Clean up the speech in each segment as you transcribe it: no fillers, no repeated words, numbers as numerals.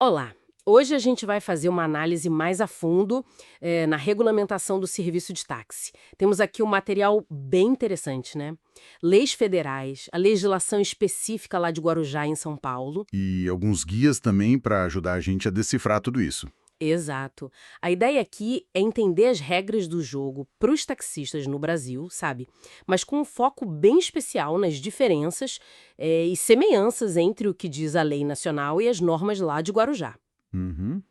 Olá! Hoje a gente vai fazer uma análise mais a fundo na regulamentação do serviço de táxi. Temos aqui um material bem interessante, né? Leis federais, a legislação específica lá de Guarujá, em São Paulo. E alguns guias também para ajudar a gente a decifrar tudo isso. Exato. A ideia aqui é entender as regras do jogo para os taxistas no Brasil, sabe? Mas com um foco bem especial nas diferenças e semelhanças entre o que diz a lei nacional e as normas lá de Guarujá. Uhum,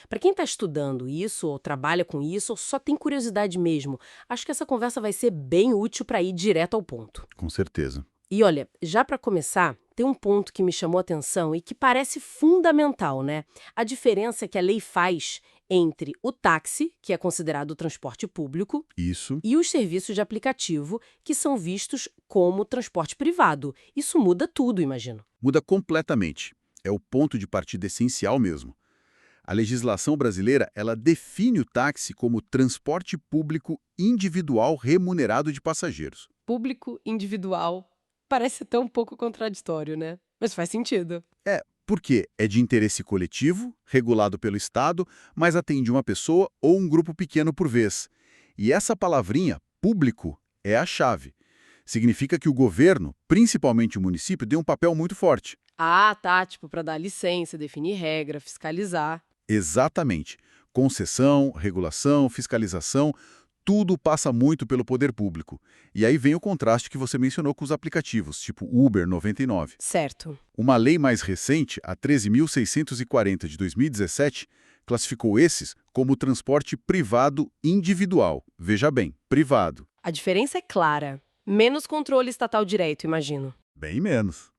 Para quem está estudando isso, ou trabalha com isso, ou só tem curiosidade mesmo, acho que essa conversa vai ser bem útil para ir direto ao ponto. com certeza. E olha, já para começar, tem um ponto que me chamou a atenção e que parece fundamental, né? A diferença que a lei faz entre o táxi, que é considerado o transporte público, Isso e os serviços de aplicativo, que são vistos como transporte privado. Isso muda tudo, imagino. muda completamente. É o ponto de partida essencial mesmo. A legislação brasileira, ela define o táxi como transporte público individual remunerado de passageiros. Público, individual. Parece tão um pouco contraditório, né? Mas faz sentido. Porque é de interesse coletivo, regulado pelo Estado, mas atende uma pessoa ou um grupo pequeno por vez. E essa palavrinha, público, é a chave. Significa que o governo, principalmente o município, tem um papel muito forte. Ah, tá, tipo, para dar licença, definir regra, fiscalizar. Exatamente. Concessão, regulação, fiscalização, tudo passa muito pelo poder público. E aí vem o contraste que você mencionou com os aplicativos, tipo Uber 99. Certo. Uma lei mais recente, a 13.640 de 2017, classificou esses como transporte privado individual. Veja bem, privado. A diferença é clara. Menos controle estatal direto, imagino. Bem menos.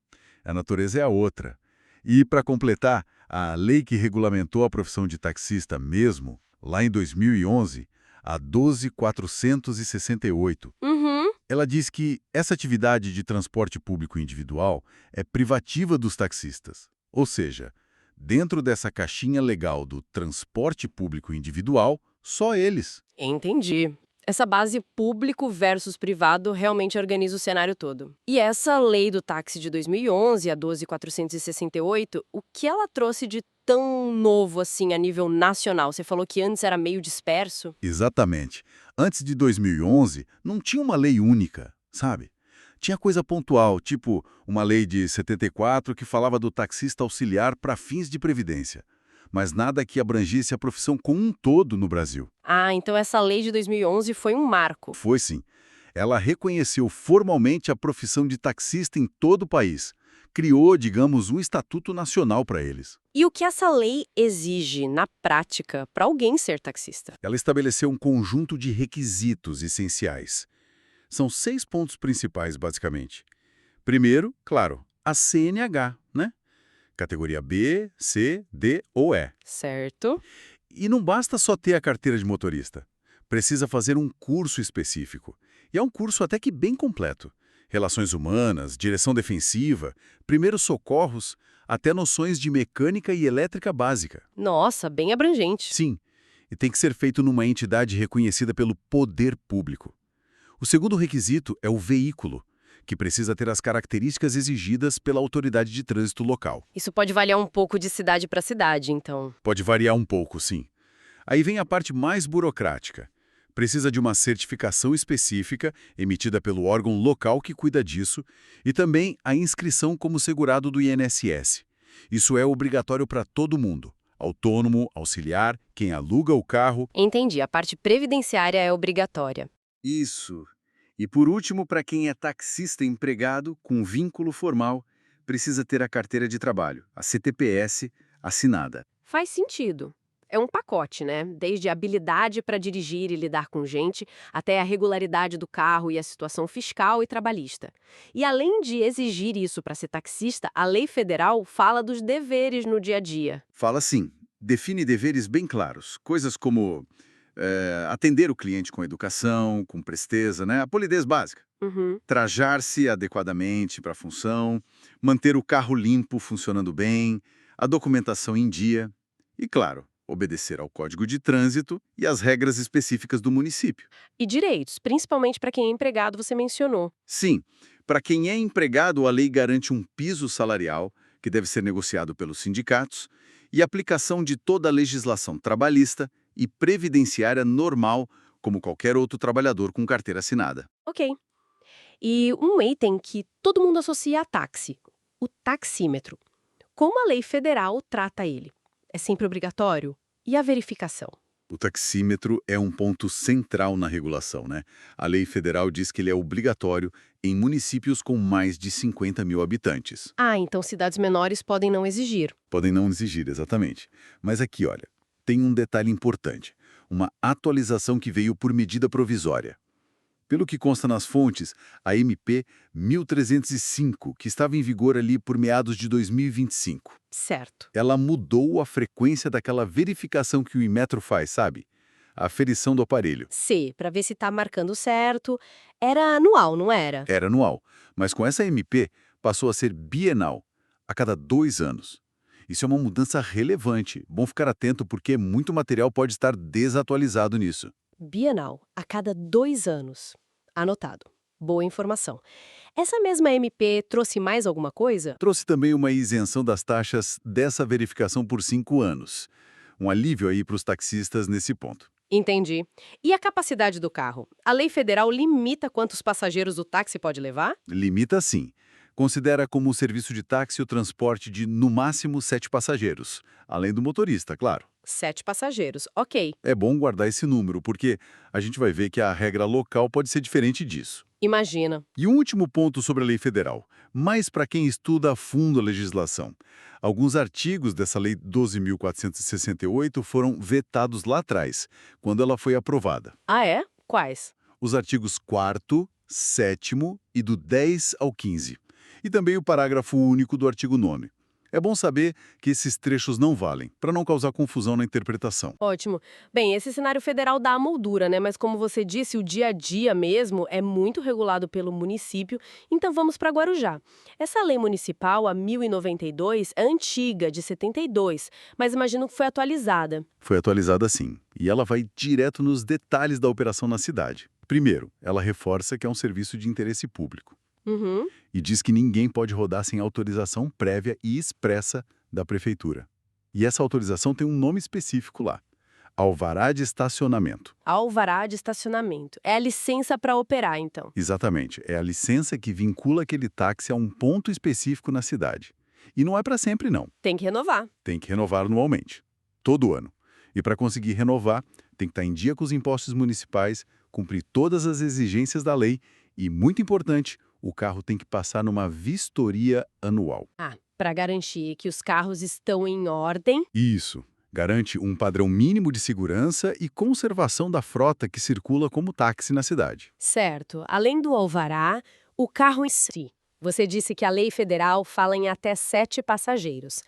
A natureza é a outra. E, para completar, a lei que regulamentou a profissão de taxista mesmo, lá em 2011, a 12.468, Uhum. ela diz que essa atividade de transporte público individual é privativa dos taxistas. Ou seja, dentro dessa caixinha legal do transporte público individual, só eles. Entendi. Essa base público versus privado realmente organiza o cenário todo. E essa lei do táxi de 2011, a 12.468, o que ela trouxe de tão novo assim a nível nacional? Você falou que antes era meio disperso? Exatamente. Antes de 2011, não tinha uma lei única, sabe? Tinha coisa pontual, tipo uma lei de 74 que falava do taxista auxiliar para fins de previdência, mas nada que abrangisse a profissão como um todo no Brasil. Ah, então essa lei de 2011 foi um marco. Foi sim. Ela reconheceu formalmente a profissão de taxista em todo o país. Criou, digamos, um estatuto nacional para eles. E o que essa lei exige na prática para alguém ser taxista? Ela estabeleceu um conjunto de requisitos essenciais. São 6 pontos principais, basicamente. Primeiro, claro, a CNH, né? Categoria B, C, D ou E. Certo? E não basta só ter a carteira de motorista. Precisa fazer um curso específico. E é um curso até que bem completo. Relações humanas, direção defensiva, primeiros socorros, até noções de mecânica e elétrica básica. Nossa, bem abrangente. Sim, e tem que ser feito numa entidade reconhecida pelo poder público. O segundo requisito é o veículo, que precisa ter as características exigidas pela autoridade de trânsito local. Isso pode variar um pouco de cidade para cidade, então. Pode variar um pouco, sim. Aí vem a parte mais burocrática. Precisa de uma certificação específica, emitida pelo órgão local que cuida disso, e também a inscrição como segurado do INSS. Isso é obrigatório para todo mundo. Autônomo, auxiliar, quem aluga o carro. Entendi, a parte previdenciária é obrigatória. Isso. E por último, para quem é taxista empregado com vínculo formal, precisa ter a carteira de trabalho, a CTPS, assinada. Faz sentido. É um pacote, né? Desde a habilidade para dirigir e lidar com gente, até a regularidade do carro e a situação fiscal e trabalhista. E além de exigir isso para ser taxista, a lei federal fala dos deveres no dia a dia. Fala assim, define deveres bem claros, coisas como atender o cliente com educação, com presteza, né? A polidez básica. Uhum. Trajar-se adequadamente para a função, manter o carro limpo, funcionando bem, a documentação em dia e, claro, obedecer ao Código de Trânsito e às regras específicas do município. E direitos, principalmente para quem é empregado, você mencionou. Sim, para quem é empregado, a lei garante um piso salarial, que deve ser negociado pelos sindicatos, e aplicação de toda a legislação trabalhista e previdenciária normal, como qualquer outro trabalhador com carteira assinada. Ok. E um item que todo mundo associa a táxi, o taxímetro. Como a lei federal trata ele? É sempre obrigatório? E a verificação? O taxímetro é um ponto central na regulação, né? A lei federal diz que ele é obrigatório em municípios com mais de 50 mil habitantes. Ah, então cidades menores podem não exigir. Podem não exigir, exatamente. Mas aqui, olha, tem um detalhe importante. Uma atualização que veio por medida provisória. Pelo que consta nas fontes, a MP 1305, que estava em vigor ali por meados de 2025. Certo. Ela mudou a frequência daquela verificação que o Inmetro faz, sabe? A aferição do aparelho. C, para ver se tá marcando certo. Era anual, não era? Era anual, mas com essa MP passou a ser bienal, a cada 2 anos. Isso é uma mudança relevante. Bom ficar atento porque muito material pode estar desatualizado nisso. Bienal, a cada 2 anos. Anotado. Boa informação. Essa mesma MP trouxe mais alguma coisa? Trouxe também uma isenção das taxas dessa verificação por 5 anos. Um alívio aí para os taxistas nesse ponto. Entendi. E a capacidade do carro? A lei federal limita quantos passageiros o táxi pode levar? Limita sim. Considera como serviço de táxi o transporte de, no máximo, 7 passageiros. Além do motorista, claro. 7 passageiros, ok. É bom guardar esse número, porque a gente vai ver que a regra local pode ser diferente disso. Imagina. E um último ponto sobre a lei federal, mais para quem estuda a fundo a legislação. Alguns artigos dessa lei 12.468 foram vetados lá atrás, quando ela foi aprovada. Ah, é? Quais? Os artigos 4º, 7º e do 10 ao 15. E também o parágrafo único do artigo 9º. É bom saber que esses trechos não valem, para não causar confusão na interpretação. Ótimo. Bem, esse cenário federal dá a moldura, né? Mas como você disse, o dia a dia mesmo é muito regulado pelo município, então vamos para Guarujá. Essa lei municipal, a 1092, é antiga, de 72, mas imagino que foi atualizada. Foi atualizada sim, e ela vai direto nos detalhes da operação na cidade. Primeiro, ela reforça que é um serviço de interesse público. Uhum. E diz que ninguém pode rodar sem autorização prévia e expressa da prefeitura. E essa autorização tem um nome específico lá: alvará de estacionamento. Alvará de estacionamento. É a licença para operar, então. Exatamente, é a licença que vincula aquele táxi a um ponto específico na cidade. E não é para sempre, não. Tem que renovar. Tem que renovar anualmente, todo ano. E para conseguir renovar, tem que estar em dia com os impostos municipais, cumprir todas as exigências da lei e, muito importante, o carro tem que passar numa vistoria anual. Ah, para garantir que os carros estão em ordem. Isso. Garante um padrão mínimo de segurança e conservação da frota que circula como táxi na cidade. Certo. Além do alvará, o carro em si. Você disse que a lei federal fala em até 7 passageiros.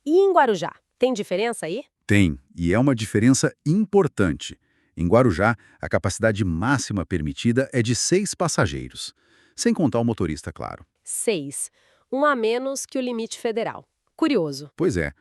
E em Guarujá? Tem diferença aí? Tem, e é uma diferença importante. Em Guarujá, a capacidade máxima permitida é de 6 passageiros. Sem contar o motorista, claro. 6. Um a menos que o limite federal. Curioso. Pois é,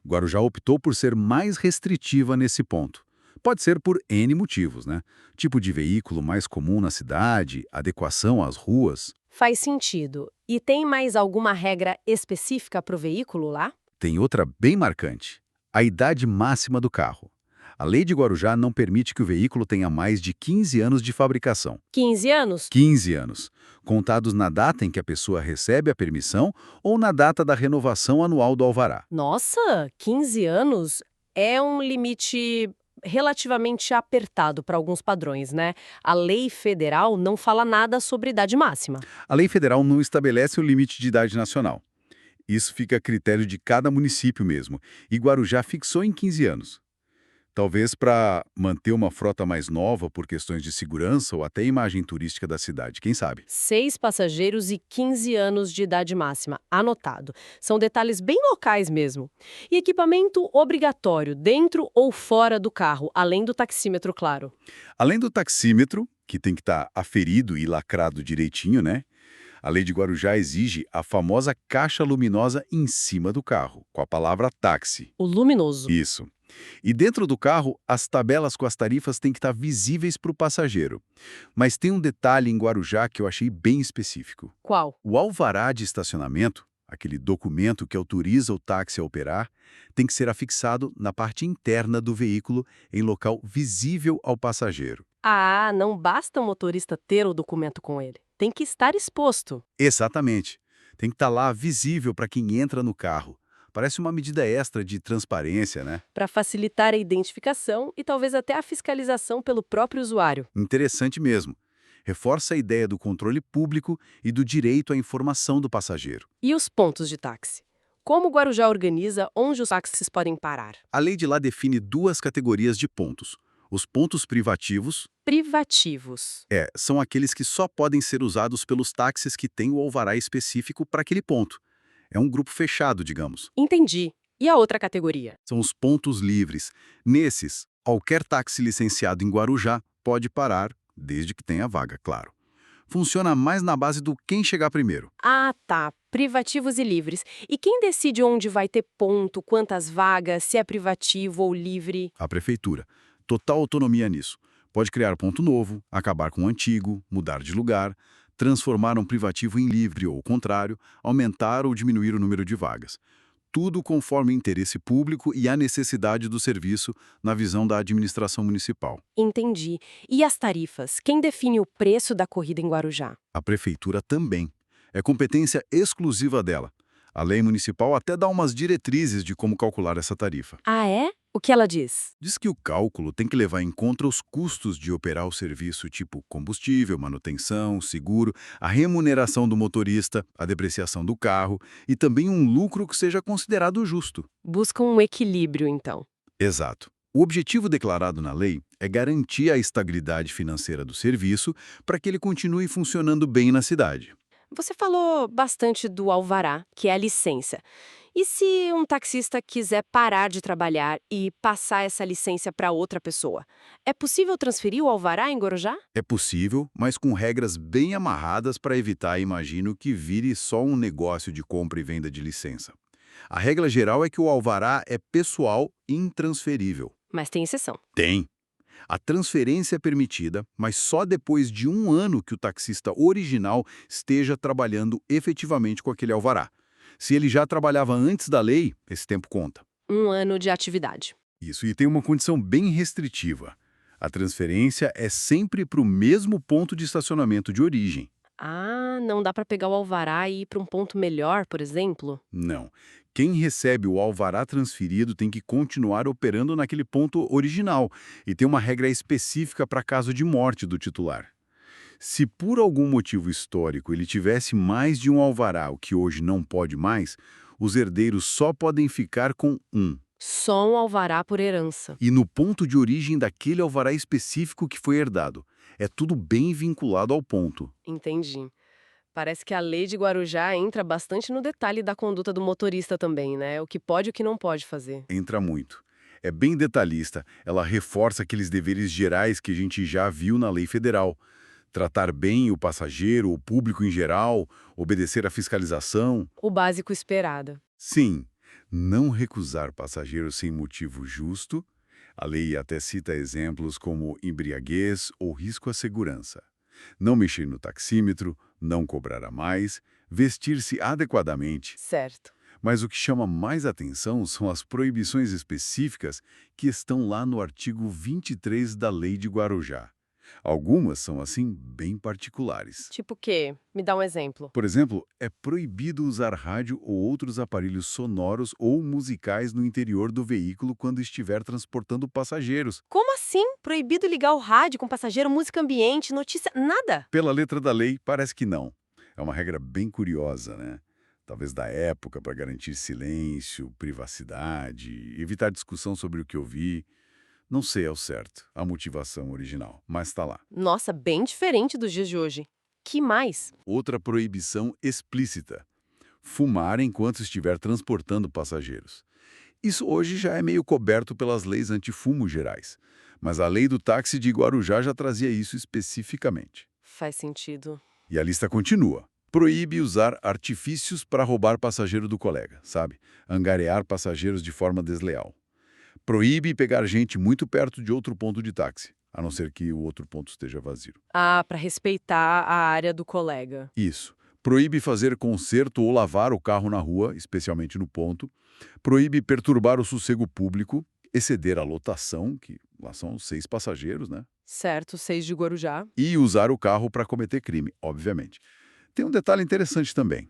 Guarujá optou por ser mais restritiva nesse ponto. Pode ser por N motivos, né? Tipo de veículo mais comum na cidade, adequação às ruas. Faz sentido. E tem mais alguma regra específica para o veículo lá? Tem outra bem marcante: a idade máxima do carro. A lei de Guarujá não permite que o veículo tenha mais de 15 anos de fabricação. 15 anos? 15 anos, contados na data em que a pessoa recebe a permissão ou na data da renovação anual do alvará. Nossa, 15 anos é um limite relativamente apertado para alguns padrões, né? A lei federal não fala nada sobre idade máxima. A lei federal não estabelece o limite de idade nacional. Isso fica a critério de cada município mesmo, e Guarujá fixou em 15 anos. Talvez para manter uma frota mais nova por questões de segurança ou até imagem turística da cidade, quem sabe? 6 passageiros e 15 anos de idade máxima. Anotado. São detalhes bem locais mesmo. E equipamento obrigatório, dentro ou fora do carro, além do taxímetro, claro. Além do taxímetro, que tem que estar aferido e lacrado direitinho, né? A lei de Guarujá exige a famosa caixa luminosa em cima do carro, com a palavra táxi. O luminoso. Isso. E dentro do carro, as tabelas com as tarifas têm que estar visíveis para o passageiro. Mas tem um detalhe em Guarujá que eu achei bem específico. Qual? O alvará de estacionamento, aquele documento que autoriza o táxi a operar, tem que ser afixado na parte interna do veículo em local visível ao passageiro. Ah, não basta o motorista ter o documento com ele. Tem que estar exposto. Exatamente. Tem que estar lá visível para quem entra no carro. Parece uma medida extra de transparência, né? Para facilitar a identificação e talvez até a fiscalização pelo próprio usuário. Interessante mesmo. Reforça a ideia do controle público e do direito à informação do passageiro. E os pontos de táxi? Como o Guarujá organiza onde os táxis podem parar? A lei de lá define duas categorias de pontos. Os pontos privativos, Privativos. são aqueles que só podem ser usados pelos táxis que têm o alvará específico para aquele ponto. É um grupo fechado, digamos. Entendi. E a outra categoria? São os pontos livres. Nesses, qualquer táxi licenciado em Guarujá pode parar, desde que tenha vaga, claro. Funciona mais na base do quem chegar primeiro. Ah, tá. Privativos e livres. E quem decide onde vai ter ponto, quantas vagas, se é privativo ou livre? A prefeitura. Total autonomia nisso. Pode criar ponto novo, acabar com o antigo, mudar de lugar, transformar um privativo em livre ou, ao contrário, aumentar ou diminuir o número de vagas. Tudo conforme o interesse público e a necessidade do serviço na visão da administração municipal. Entendi. E as tarifas? Quem define o preço da corrida em Guarujá? A prefeitura também. É competência exclusiva dela. A lei municipal até dá umas diretrizes de como calcular essa tarifa. Ah, é? O que ela diz? Diz que o cálculo tem que levar em conta os custos de operar o serviço, tipo combustível, manutenção, seguro, a remuneração do motorista, a depreciação do carro e também um lucro que seja considerado justo. Busca um equilíbrio, então. Exato. O objetivo declarado na lei é garantir a estabilidade financeira do serviço para que ele continue funcionando bem na cidade. Você falou bastante do alvará, que é a licença. E se um taxista quiser parar de trabalhar e passar essa licença para outra pessoa? É possível transferir o alvará em Guarujá? É possível, mas com regras bem amarradas para evitar, imagino, que vire só um negócio de compra e venda de licença. A regra geral é que o alvará é pessoal e intransferível. Mas tem exceção. Tem. A transferência é permitida, mas só depois de 1 ano que o taxista original esteja trabalhando efetivamente com aquele alvará. Se ele já trabalhava antes da lei, esse tempo conta. 1 ano de atividade. Isso, e tem uma condição bem restritiva. A transferência é sempre para o mesmo ponto de estacionamento de origem. Ah, não dá para pegar o alvará e ir para um ponto melhor, por exemplo? Não. Quem recebe o alvará transferido tem que continuar operando naquele ponto original e tem uma regra específica para caso de morte do titular. Se por algum motivo histórico ele tivesse mais de um alvará, o que hoje não pode mais, os herdeiros só podem ficar com um. Só um alvará por herança. E no ponto de origem daquele alvará específico que foi herdado. É tudo bem vinculado ao ponto. Entendi. Parece que a lei de Guarujá entra bastante no detalhe da conduta do motorista também, né? O que pode e o que não pode fazer. Entra muito. É bem detalhista, ela reforça aqueles deveres gerais que a gente já viu na lei federal. Tratar bem o passageiro, o público em geral, obedecer à fiscalização. O básico esperado. Sim, não recusar passageiros sem motivo justo. A lei até cita exemplos como embriaguez ou risco à segurança. Não mexer no taxímetro, não cobrar a mais, vestir-se adequadamente. Certo. Mas o que chama mais atenção são as proibições específicas que estão lá no artigo 23 da Lei de Guarujá. Algumas são, assim, bem particulares. Tipo o quê? Me dá um exemplo. Por exemplo, é proibido usar rádio ou outros aparelhos sonoros ou musicais no interior do veículo quando estiver transportando passageiros. Como assim? Proibido ligar o rádio com passageiro, música ambiente, notícia, nada? Pela letra da lei, parece que não. É uma regra bem curiosa, né? Talvez da época, para garantir silêncio, privacidade, evitar discussão sobre o que ouvir. Não sei ao certo a motivação original, mas está lá. Nossa, bem diferente dos dias de hoje. Que mais? Outra proibição explícita: fumar enquanto estiver transportando passageiros. Isso hoje já é meio coberto pelas leis antifumo gerais, mas a lei do táxi de Guarujá já trazia isso especificamente. Faz sentido. E a lista continua. Proíbe usar artifícios para roubar passageiro do colega, sabe? Angariar passageiros de forma desleal. Proíbe pegar gente muito perto de outro ponto de táxi, a não ser que o outro ponto esteja vazio. Ah, para respeitar a área do colega. Isso. Proíbe fazer conserto ou lavar o carro na rua, especialmente no ponto. Proíbe perturbar o sossego público, exceder a lotação, que lá são 6 passageiros, né? Certo, 6 de Guarujá. E usar o carro para cometer crime, obviamente. Tem um detalhe interessante também.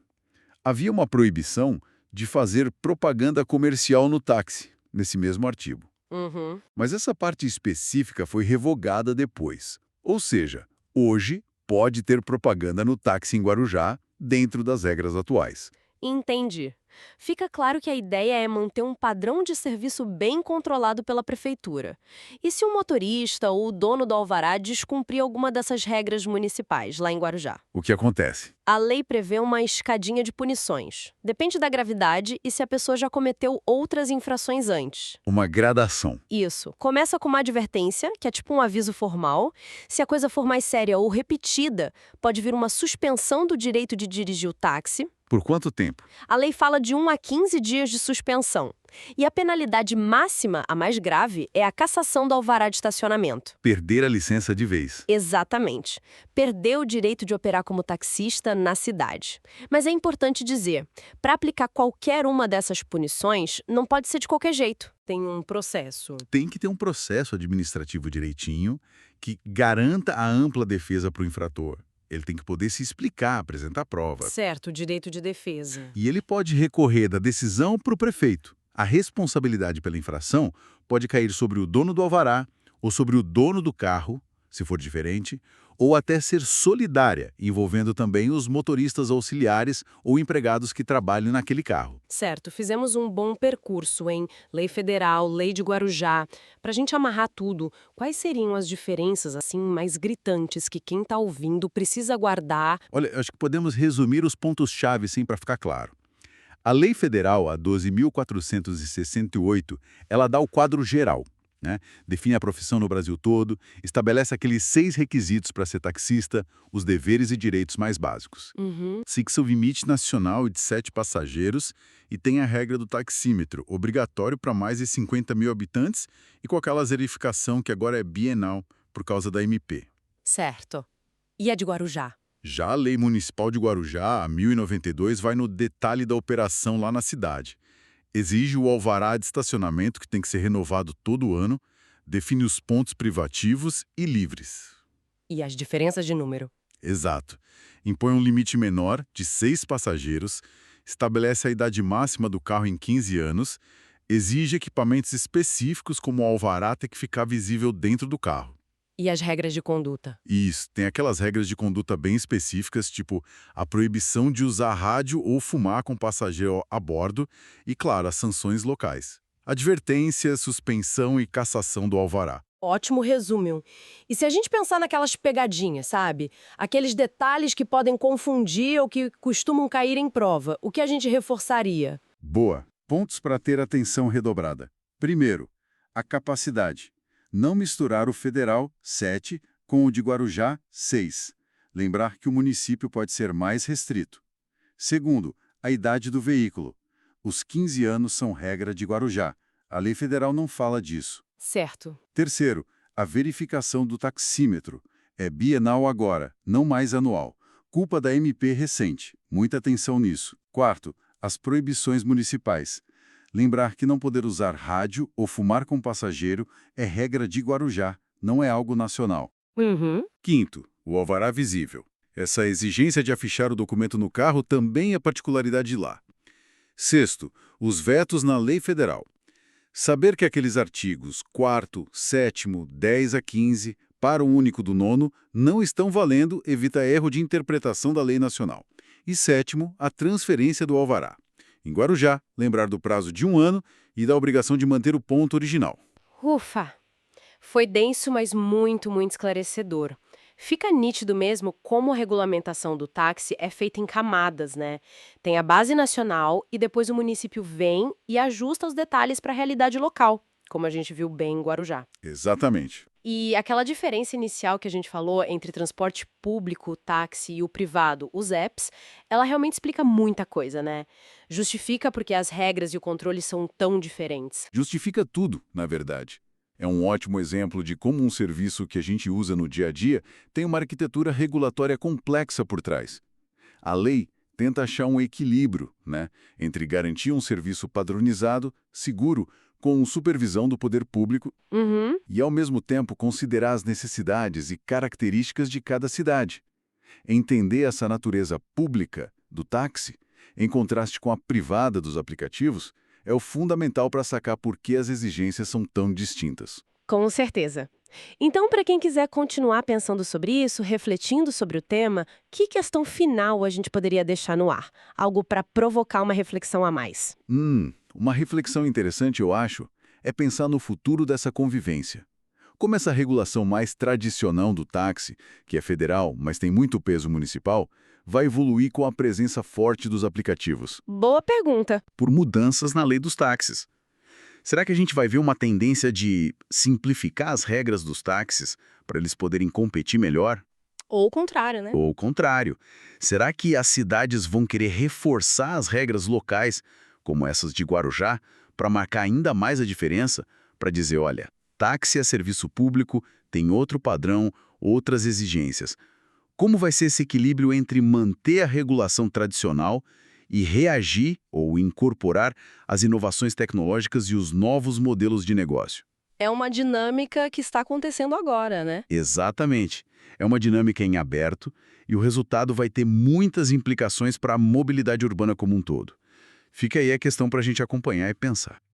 Havia uma proibição de fazer propaganda comercial no táxi, nesse mesmo artigo. Uhum. Mas essa parte específica foi revogada depois. Ou seja, hoje pode ter propaganda no táxi em Guarujá, dentro das regras atuais. Entendi. Fica claro que a ideia é manter um padrão de serviço bem controlado pela prefeitura. E se o motorista ou o dono do alvará descumprir alguma dessas regras municipais lá em Guarujá? O que acontece? A lei prevê uma escadinha de punições. Depende da gravidade e se a pessoa já cometeu outras infrações antes. Uma gradação. Isso. Começa com uma advertência, que é tipo um aviso formal. Se a coisa for mais séria ou repetida, pode vir uma suspensão do direito de dirigir o táxi. Por quanto tempo? A lei fala de 1 a 15 dias de suspensão. E a penalidade máxima, a mais grave, é a cassação do alvará de estacionamento. Perder a licença de vez. Exatamente. Perder o direito de operar como taxista na cidade. Mas é importante dizer, para aplicar qualquer uma dessas punições, não pode ser de qualquer jeito. Tem um processo. Tem que ter um processo administrativo direitinho que garanta a ampla defesa para o infrator. Ele tem que poder se explicar, apresentar prova. Certo, direito de defesa. E ele pode recorrer da decisão para o prefeito. A responsabilidade pela infração pode cair sobre o dono do alvará ou sobre o dono do carro, se for diferente, ou até ser solidária, envolvendo também os motoristas auxiliares ou empregados que trabalham naquele carro. Certo, fizemos um bom percurso em lei federal, lei de Guarujá. Para a gente amarrar tudo, quais seriam as diferenças assim mais gritantes que quem está ouvindo precisa guardar? Olha, eu acho que podemos resumir os pontos-chave, sim, para ficar claro. A Lei Federal, a 12.468, ela dá o quadro geral, né? Define a profissão no Brasil todo, estabelece aqueles 6 requisitos para ser taxista, os deveres e direitos mais básicos. Fixa o limite nacional de 7 passageiros e tem a regra do taxímetro, obrigatório para mais de 50 mil habitantes e com aquela verificação que agora é bienal por causa da MP. Certo. E a de Guarujá? Já a Lei Municipal de Guarujá, a 1092, vai no detalhe da operação lá na cidade. Exige o alvará de estacionamento, que tem que ser renovado todo ano, define os pontos privativos e livres. E as diferenças de número? Exato. Impõe um limite menor, de 6 passageiros, estabelece a idade máxima do carro em 15 anos, exige equipamentos específicos como o alvará ter que ficar visível dentro do carro. E as regras de conduta? Isso, tem aquelas regras de conduta bem específicas, tipo a proibição de usar rádio ou fumar com passageiro a bordo e, claro, as sanções locais. Advertência, suspensão e cassação do alvará. Ótimo resumo. E se a gente pensar naquelas pegadinhas, sabe? Aqueles detalhes que podem confundir ou que costumam cair em prova, o que a gente reforçaria? Boa. Pontos para ter atenção redobrada. Primeiro, a capacidade. Não misturar o federal, 7, com o de Guarujá, 6. Lembrar que o município pode ser mais restrito. Segundo, a idade do veículo. Os 15 anos são regra de Guarujá. A lei federal não fala disso. Certo. Terceiro, a verificação do taxímetro. É bienal agora, não mais anual. Culpa da MP recente. Muita atenção nisso. Quarto, as proibições municipais. Lembrar que não poder usar rádio ou fumar com passageiro é regra de Guarujá, não é algo nacional. Quinto, o alvará visível. Essa exigência de afichar o documento no carro também é particularidade de lá. Sexto, os vetos na lei federal. Saber que aqueles artigos 4º, 7º, 10 a 15, para o único do 9º, não estão valendo evita erro de interpretação da lei nacional. E sétimo, a transferência do alvará. Em Guarujá, lembrar do prazo de 1 ano e da obrigação de manter o ponto original. Ufa! Foi denso, mas muito esclarecedor. Fica nítido mesmo como a regulamentação do táxi é feita em camadas, né? Tem a base nacional e depois o município vem e ajusta os detalhes para a realidade local, como a gente viu bem em Guarujá. Exatamente. E aquela diferença inicial que a gente falou entre transporte público, táxi e o privado, os apps, ela realmente explica muita coisa, né? Justifica porque as regras e o controle são tão diferentes. Justifica tudo, na verdade. É um ótimo exemplo de como um serviço que a gente usa no dia a dia tem uma arquitetura regulatória complexa por trás. A lei tenta achar um equilíbrio, né, entre garantir um serviço padronizado, seguro, com supervisão do poder público Uhum. e, ao mesmo tempo, considerar as necessidades e características de cada cidade. Entender essa natureza pública do táxi, em contraste com a privada dos aplicativos, é o fundamental para sacar por que as exigências são tão distintas. Com certeza. Então, para quem quiser continuar pensando sobre isso, refletindo sobre o tema, que questão final a gente poderia deixar no ar? Algo para provocar uma reflexão a mais. Uma reflexão interessante, eu acho, é pensar no futuro dessa convivência. Como essa regulação mais tradicional do táxi, que é federal, mas tem muito peso municipal, vai evoluir com a presença forte dos aplicativos, Boa pergunta. por mudanças na lei dos táxis. Será que a gente vai ver uma tendência de simplificar as regras dos táxis para eles poderem competir melhor? Ou o contrário, né? Ou o contrário? Será que as cidades vão querer reforçar as regras locais, como essas de Guarujá, para marcar ainda mais a diferença? Para dizer, olha, táxi é serviço público, tem outro padrão, outras exigências. Como vai ser esse equilíbrio entre manter a regulação tradicional e reagir ou incorporar as inovações tecnológicas e os novos modelos de negócio? É uma dinâmica que está acontecendo agora, né? Exatamente. É uma dinâmica em aberto e o resultado vai ter muitas implicações para a mobilidade urbana como um todo. Fica aí a questão para a gente acompanhar e pensar.